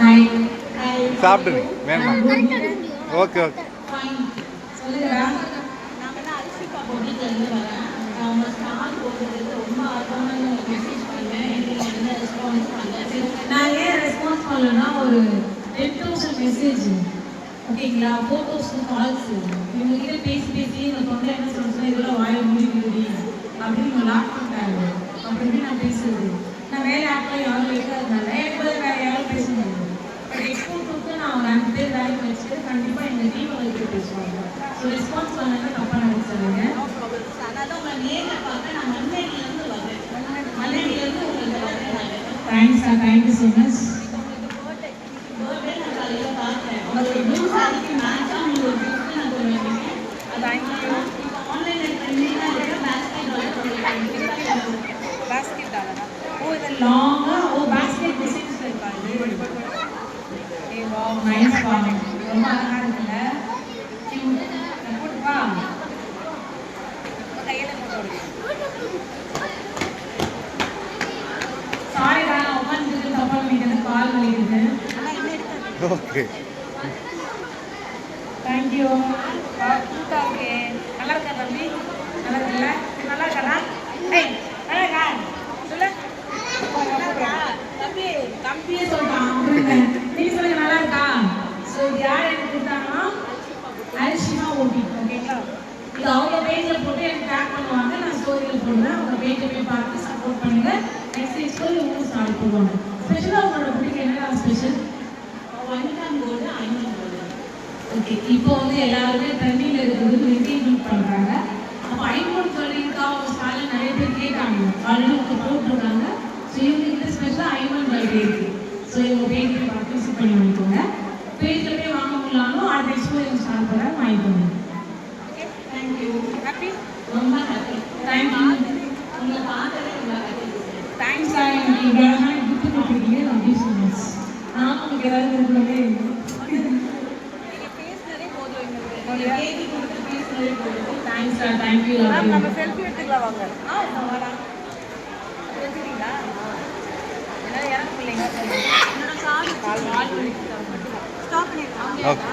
Hi சாப்பிடுங்க வேண்டாம். Okay okay. சொல்லுங்கடா. நான் ஏன் ரெஸ்பான்ஸ் பண்ணலன்னா ஒரு 10,000 மெசேஜ் ஓகேங்களா, ஃபோட்டோஸ், கால்ஸ் இவங்க கிட்ட பேசி பேசி இந்த தொண்டை என்ன சொல்லுச்சுன்னா இதெல்லாம் வாய முடிவுடி அப்படின்னு இவங்க லாக் பண்ணிட்டாங்க. அப்படின்னு நான் பேசுறது நான் வேலை ஆட்கள் யாரும் இருக்கிறதுனால எனக்கு பதில் வேற யாரும் பேச முடியாது. பட் எக்ஸ்போர்ட்டுக்கு நான் ஒரு 5 பேர் வேலைக்கு வச்சுட்டு கண்டிப்பாக எங்கள் டீம் வந்து பேசுவாங்க. ஸோ ரெஸ்பான்ஸ் பண்ணால் தப்பாக நினைச்சாங்க. அதாவது உங்களை நேரில் பார்க்க நான் மண்ணேரியிலேருந்து வரேன். மண்ணேரியிலேருந்து உங்களுக்கு வரேன். Thank you so much. பர்த்டே நான் காலையில் பார்த்தேன். உங்களுக்கு ப்ளூ சாரிக்கு மேட்சாக உங்களுக்கு ஒரு கிஃப்ட் நான் கொண்டு வந்திருக்கேன். தேங்க்யூ. இப்போ ஆன்லைனில் ட்ரெண்டிங்காக இருக்கிற பேஸ்கெட் பேஸ்கெட் தானே? ஓ இது லாங்காக பேஸ்கெட் டிசைன்ஸ் இருக்காது. ஏ வாவ் நைஸ் பா, ரொம்ப அழகாக இருக்குல்ல. போட்டுப்பா. கையில் போட்டு சாரி தான் உட்காந்துட்டு தப்பாக நினைக்கிறது, கால் வலிக்குது. ஓகே. தேங்க்யூ. சூப்பராக இருக்கே. நல்லா இருக்கா தம்பி? நல்லா இருக்குல்ல? நல்லா இருக்காடா? ஏய் நல்லா இருக்கா? சொல்லு. நல்லா இருக்கா தம்பி? தம்பியே சொல்லிட்டான். நீங்க சொல்லுங்க, நல்லா இருக்கா? ஸோ இது யார் எனக்கு கொடுத்தாங்கன்னா அரிஷிமா ஓட்டி. ஓகேங்களா, இது அவங்க பேஜில் போட்டு எனக்கு டேக் பண்ணுவாங்க. நான் ஸ்டோரியில் போடுவேன். அவங்க பேஜை போய் பார்த்து சப்போர்ட் பண்ணுங்க. நெக்ஸ்ட் ஸ்டோரி உங்களுக்கு ஸ்டார்ட் பண்ணுவாங்க. ஸ்பெஷலாக உங்களோட பிடிக்க என்ன ஸ்பெஷல்? ஒன்கான் கோல்டு ஐமன் கோல்டு. ஓகே, இப்போ வந்து எல்லாருமே ட்ரெண்டிங்கில் இருக்கிறது என்கேஜ்மெண்ட் பண்ணுறாங்க. அப்போ ஐமோன் சொல்லியிருக்கா அவங்க ஸ்டாலில் நிறைய பேர் கேட்டாங்க. ஆல்ரெடி அவங்க போட்டிருக்காங்க. ஸோ இவங்ககிட்ட ஸ்பெஷலாக ஐமன் பர்த்டே இருக்குது. ஸோ இவங்க பேஜ் போய் பார்த்து விசிட் பண்ணி வாங்கிக்கோங்க. பேஜில் போய் வாங்க முடியலாலும் அடுத்த எக்ஸ்போரியன்ஸ் ஸ்டார்ட் பண்ண வாங்கிக்கோங்க. Okay thank you. ஹாப்பி? ரொம்ப ஹாப்பி. தேங்க்யூ. உங்களை பார்த்ததே ரொம்ப ஹாப்பி. தேங்க்ஸ் சார், எனக்கு இவ்வளோ அழகான கிஃப்ட் கொடுத்துருக்கீங்க. Thank you so much. நானும் உங்களுக்கு ஏதாவது இருக்கணுமே. நீங்கள் பேசுனதே போதும் எங்களுக்கு. கேள்வி கொடுத்து பேசுனதே போதும். Thanks sir, thank you. மேம் நம்ம செல்ஃபி எடுத்துக்கலாம் வாங்க. வாடா. எடுத்துக்கிட்டீங்களா? எல்லாரும் இறங்க பிள்ளைங்க. என்னோட கால் ஸ்டாப் பண்ணியிருக்காங்க. ஓகே.